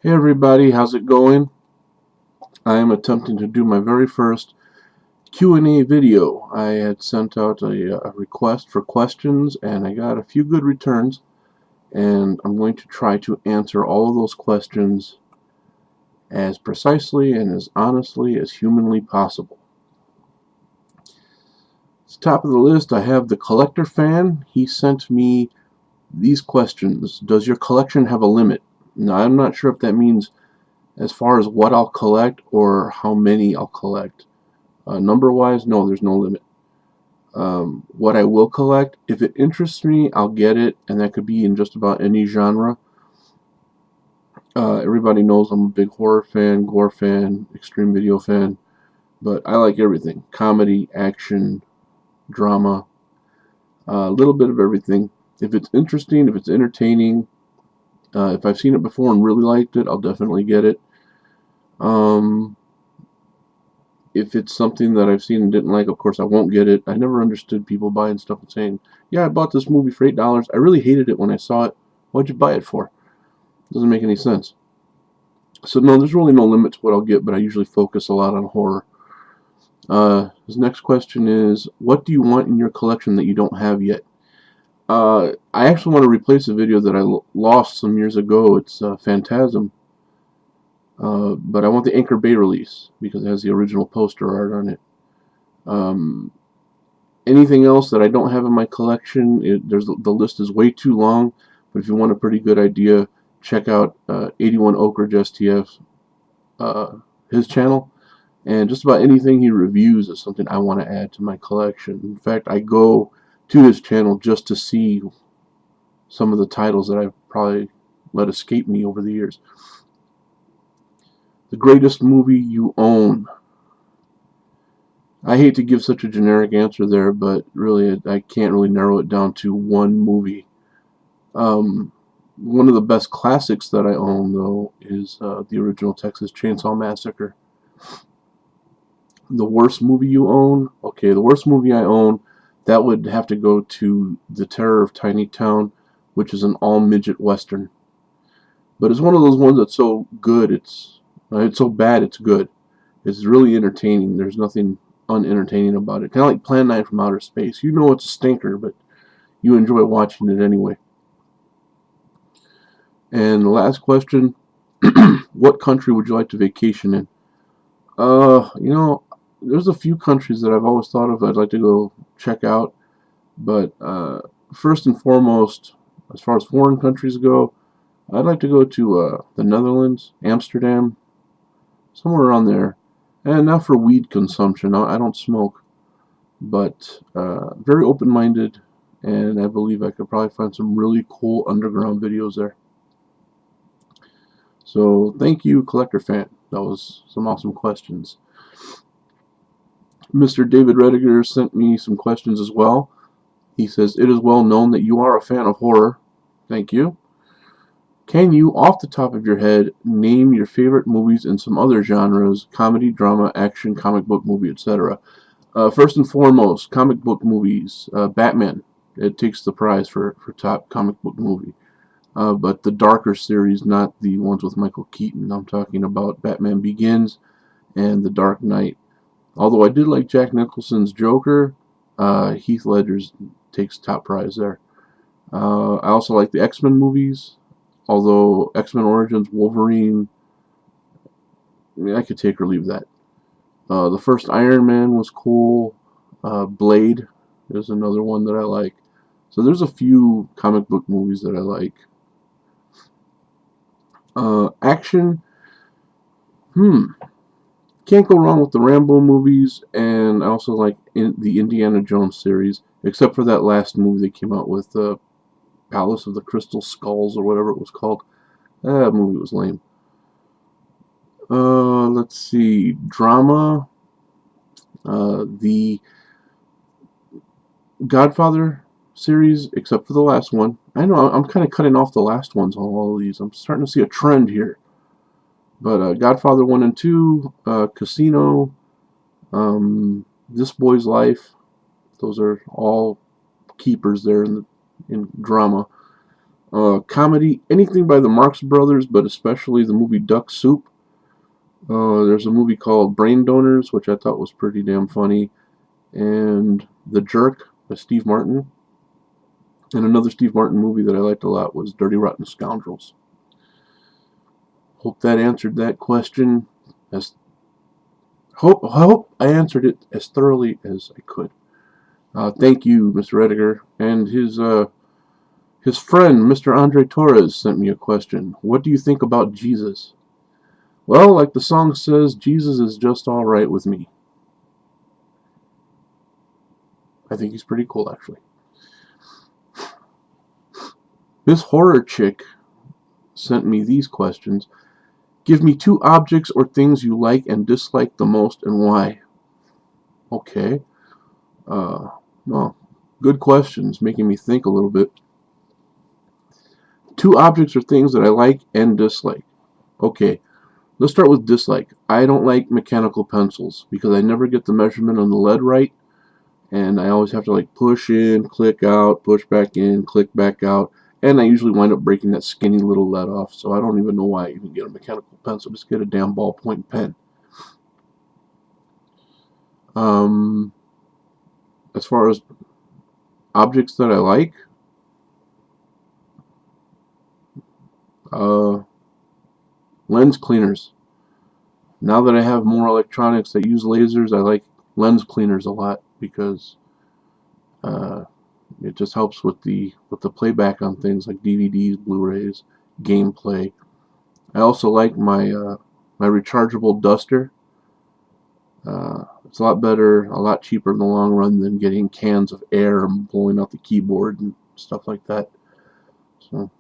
Hey everybody, how's it going? I am attempting to do my very first Q&A video. I had sent out a request for questions and I got a few good returns, and I'm going to try to answer all of those questions as precisely and as honestly as humanly possible. At the top of the list, I have the Collector Fan. He sent me these questions. Does your collection have a limit? Now, I'm not sure if that means as far as what I'll collect or how many I'll collect. Number-wise, no, there's no limit. What I will collect, if it interests me, I'll get it, and that could be in just about any genre. Everybody knows I'm a big horror fan, gore fan, extreme video fan, but I like everything. Comedy, action, drama, a little bit of everything. If it's interesting, if it's entertaining, if I've seen it before and really liked it, I'll definitely get it. If it's something that I've seen and didn't like, of course I won't get it. I never understood people buying stuff and saying, yeah, I bought this movie for $8. I really hated it when I saw it. What'd you buy it for? Doesn't make any sense. So no, there's really no limit to what I'll get, but I usually focus a lot on horror. His next question is, what do you want in your collection that you don't have yet? I actually want to replace a video that I lost some years ago. It's Phantasm. But I want the Anchor Bay release because it has the original poster art on it. Anything else that I don't have in my collection, the list is way too long. But if you want a pretty good idea, check out 81 Oak Ridge STF, his channel. And just about anything he reviews is something I want to add to my collection. In fact, I go to his channel just to see some of the titles that I've probably let escape me over the years. The greatest movie you own. I hate to give such a generic answer there, but really I can't really narrow it down to one movie. One of the best classics that I own, though, is the original Texas Chainsaw Massacre. The worst movie you own? Okay, the worst movie I own, that would have to go to The Terror of Tiny Town, which is an all-midget western. But it's one of those ones that's so good, it's so bad it's good. It's really entertaining. There's nothing unentertaining about it. Kind of like Plan 9 from Outer Space. You know it's a stinker, but you enjoy watching it anyway. And the last question, what country would you like to vacation in? There's a few countries that I've always thought of I'd like to go check out. But first and foremost, as far as foreign countries go, I'd like to go to the Netherlands, Amsterdam, somewhere around there. And not for weed consumption. I don't smoke. But very open-minded, and I believe I could probably find some really cool underground videos there. So thank you, Collector Fan. That was some awesome questions. Mr. David Rediger sent me some questions as well. He says, it is well known that you are a fan of horror. Thank you. Can you, off the top of your head, name your favorite movies in some other genres, comedy, drama, action, comic book movie, etc.? First and foremost, comic book movies. Batman. It takes the prize for top comic book movie. But the darker series, not the ones with Michael Keaton. I'm talking about Batman Begins and The Dark Knight. Although I did like Jack Nicholson's Joker, Heath Ledger's takes top prize there. I also like the X-Men movies. Although X-Men Origins, Wolverine, I could take or leave that. The first Iron Man was cool. Blade is another one that I like. So there's a few comic book movies that I like. Action. Can't go wrong with the Rambo movies, and I also like the Indiana Jones series, except for that last movie they came out with, Palace of the Crystal Skulls, or whatever it was called. That movie was lame. Let's see. Drama. The Godfather series, except for the last one. I know I'm kind of cutting off the last ones on all of these. I'm starting to see a trend here. But Godfather 1 and 2, Casino, This Boy's Life. Those are all keepers there in drama. Comedy, anything by the Marx Brothers, but especially the movie Duck Soup. There's a movie called Brain Donors, which I thought was pretty damn funny. And The Jerk by Steve Martin. And another Steve Martin movie that I liked a lot was Dirty Rotten Scoundrels. Hope that answered that question. Hope I answered it as thoroughly as I could. Thank you, Mr. Ediger. And his friend, Mr. Andre Torres, sent me a question. What do you think about Jesus? Well, like the song says, Jesus is just all right with me. I think he's pretty cool, actually. This horror chick sent me these questions. Give me 2 objects or things you like and dislike the most and why. Okay. Well, good questions, making me think a little bit. 2 objects or things that I like and dislike. Okay, let's start with dislike. I don't like mechanical pencils because I never get the measurement on the lead right, and I always have to like push in, click out, push back in, click back out. And I usually wind up breaking that skinny little lead off, so I don't even know why I even get a mechanical pencil. Just get a damn ballpoint pen. As far as objects that I like, lens cleaners. Now that I have more electronics that use lasers, I like lens cleaners a lot because it just helps with the playback on things like DVDs, Blu-rays, gameplay. I also like my my rechargeable duster. It's a lot better, a lot cheaper in the long run than getting cans of air and blowing out the keyboard and stuff like that. So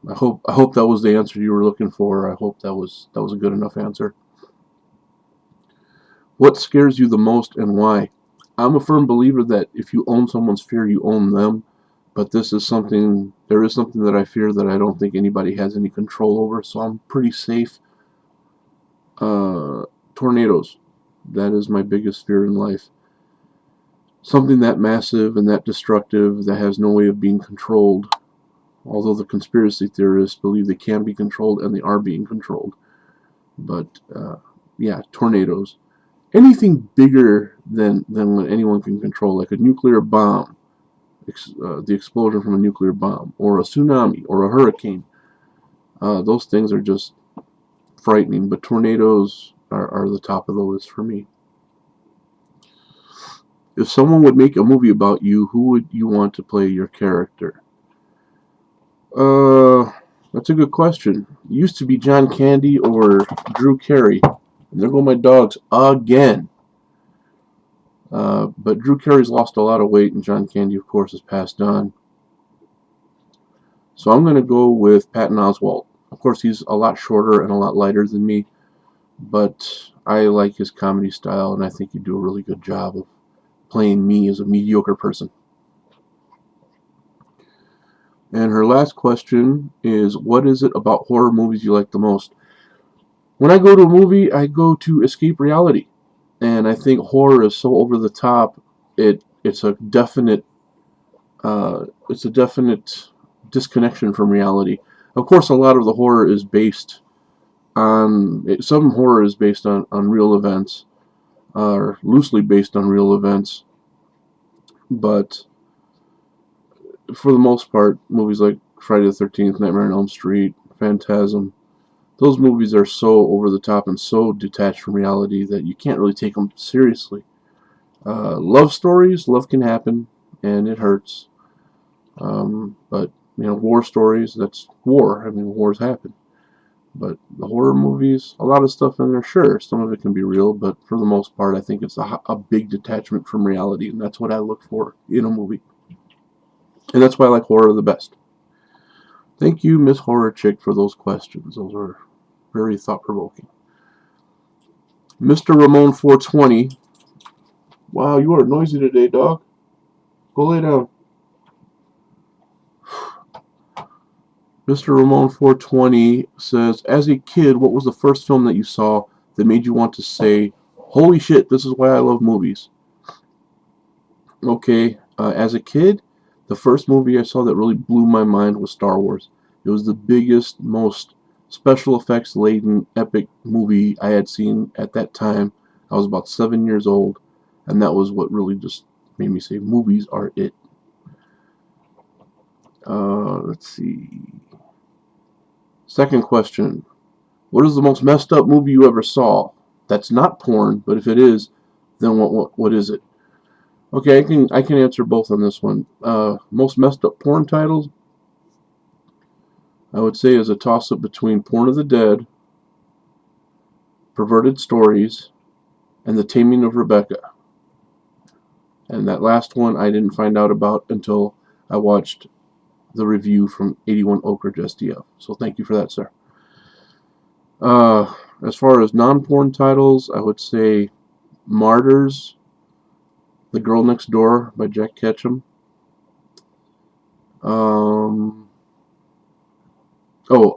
I hope that was the answer you were looking for. I hope that was a good enough answer. What scares you the most and why? I'm a firm believer that if you own someone's fear, you own them. But there is something that I fear that I don't think anybody has any control over, so I'm pretty safe. Tornadoes. That is my biggest fear in life. Something that massive and that destructive that has no way of being controlled. Although the conspiracy theorists believe they can be controlled and they are being controlled. But yeah, tornadoes. Anything bigger than what anyone can control, like a nuclear bomb, the explosion from a nuclear bomb, or a tsunami, or a hurricane. Those things are just frightening, but tornadoes are the top of the list for me. If someone would make a movie about you, who would you want to play your character? That's a good question. It used to be John Candy or Drew Carey. And there go my dogs again. But Drew Carey's lost a lot of weight, and John Candy, of course, has passed on. So I'm going to go with Patton Oswalt. Of course, he's a lot shorter and a lot lighter than me, but I like his comedy style, and I think he'd do a really good job of playing me as a mediocre person. And her last question is, what is it about horror movies you like the most? When I go to a movie, I go to escape reality. And I think horror is so over the top, it's a definite disconnection from reality. Of course, a lot of the horror is based on, some horror is based on real events, or loosely based on real events. But for the most part, movies like Friday the 13th, Nightmare on Elm Street, Phantasm, those movies are so over the top and so detached from reality that you can't really take them seriously. Love stories, love can happen, and it hurts. But, war stories, that's war. I mean, wars happen. But the horror movies, a lot of stuff in there, sure, some of it can be real, but for the most part, I think it's a big detachment from reality, and that's what I look for in a movie. And that's why I like horror the best. Thank you, Miss Horror Chick, for those questions. Those are very thought-provoking. Mr. Ramon 420. Wow, you are noisy today, dog. Go lay down. Mr. Ramon 420 says, as a kid, what was the first film that you saw that made you want to say, holy shit, this is why I love movies? Okay, as a kid, the first movie I saw that really blew my mind was Star Wars. It was the biggest, most special effects laden, epic movie I had seen at that time. I was about 7 years old, and that was what really just made me say movies are it. Let's see. Second question. What is the most messed up movie you ever saw? That's not porn, but if it is, then what is it? Okay, I can answer both on this one. Most messed up porn titles, I would say, is a toss-up between Porn of the Dead, Perverted Stories, and The Taming of Rebecca. And that last one I didn't find out about until I watched the review from 81 Oak Ridge SDF. So thank you for that, sir. As far as non-porn titles, I would say Martyrs, The Girl Next Door by Jack Ketchum.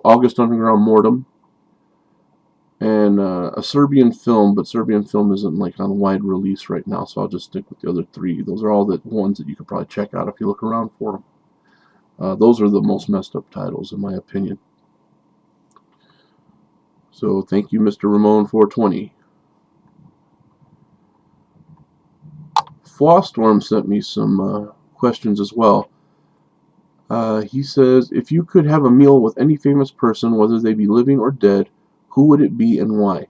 August Underground Mortem. And a Serbian film, but Serbian film isn't like on wide release right now, so I'll just stick with the other three. Those are all the ones that you could probably check out if you look around for them. Those are the most messed up titles, in my opinion. So thank you, Mr. Ramon 420. Faust Worm sent me some questions as well. He says, if you could have a meal with any famous person, whether they be living or dead, who would it be and why?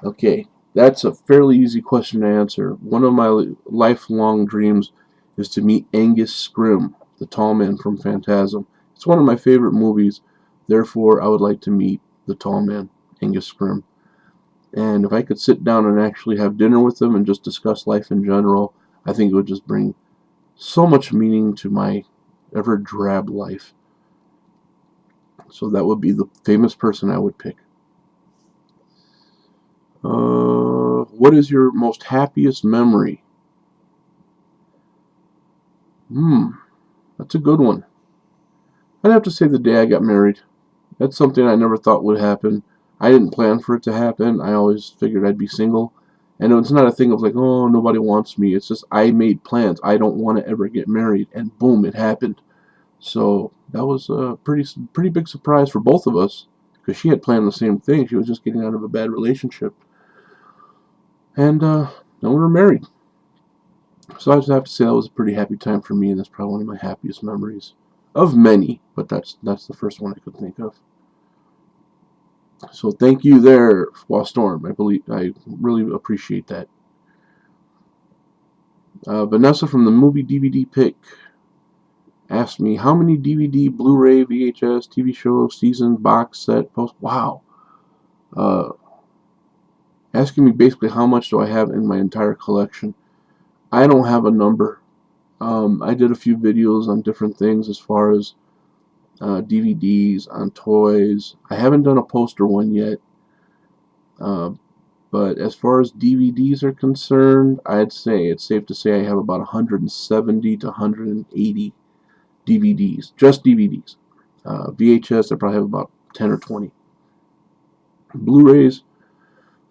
Okay, that's a fairly easy question to answer. One of my lifelong dreams is to meet Angus Scrimm, the tall man from Phantasm. It's one of my favorite movies, therefore I would like to meet the tall man, Angus Scrimm. And if I could sit down and actually have dinner with him and just discuss life in general, I think it would just bring so much meaning to my ever drab life. So that would be the famous person I would pick. What is your most happiest memory? That's a good one. I'd have to say the day I got married. That's something I never thought would happen. I didn't plan for it to happen. I always figured I'd be single. And it's not a thing of like, oh, nobody wants me. It's just I made plans. I don't want to ever get married. And boom, it happened. So that was a pretty big surprise for both of us, because she had planned the same thing. She was just getting out of a bad relationship. And now we're married. So I just have to say that was a pretty happy time for me, and that's probably one of my happiest memories. Of many, but that's the first one I could think of. So thank you there, Storm. I really appreciate that. Vanessa from the Movie DVD Pick asked me, how many DVD, Blu-ray, VHS, TV show, season, box set, post? Wow. Asking me basically how much do I have in my entire collection. I don't have a number. I did a few videos on different things as far as DVDs, on toys. I haven't done a poster one yet. But as far as DVDs are concerned, I'd say it's safe to say I have about 170 to 180 DVDs. Just DVDs. VHS, I probably have about 10 or 20. Blu-rays,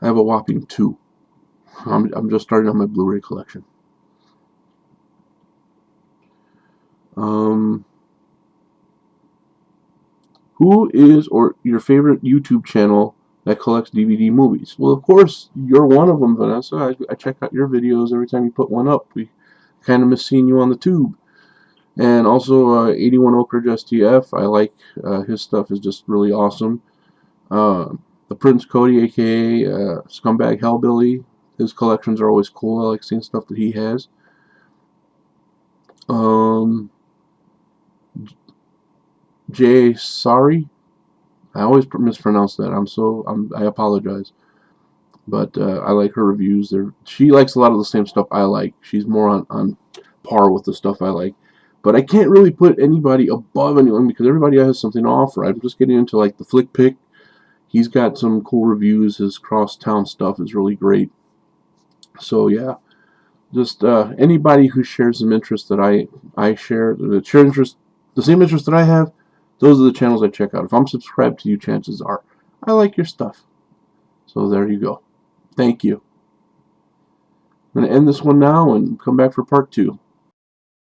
I have a whopping 2. I'm just starting on my Blu-ray collection. Who is your favorite YouTube channel that collects DVD movies? Well, of course, you're one of them, Vanessa. I check out your videos every time you put one up. We kind of miss seeing you on the tube. And also 81 Oak Ridge STF. I like his stuff is just really awesome. The Prince Cody, aka Scumbag Hellbilly. His collections are always cool. I like seeing stuff that he has. Jay Sorry. I always mispronounce that. I apologize. But I like her reviews. She likes a lot of the same stuff I like. She's more on par with the stuff I like. But I can't really put anybody above anyone because everybody has something to offer. I'm just getting into like the Flick Pick. He's got some cool reviews. His crosstown stuff is really great. So yeah, just anybody who shares some interest that I share, the same interest that I have, those are the channels I check out. If I'm subscribed to you, chances are I like your stuff. So there you go. Thank you. I'm going to end this one now and come back for part 2.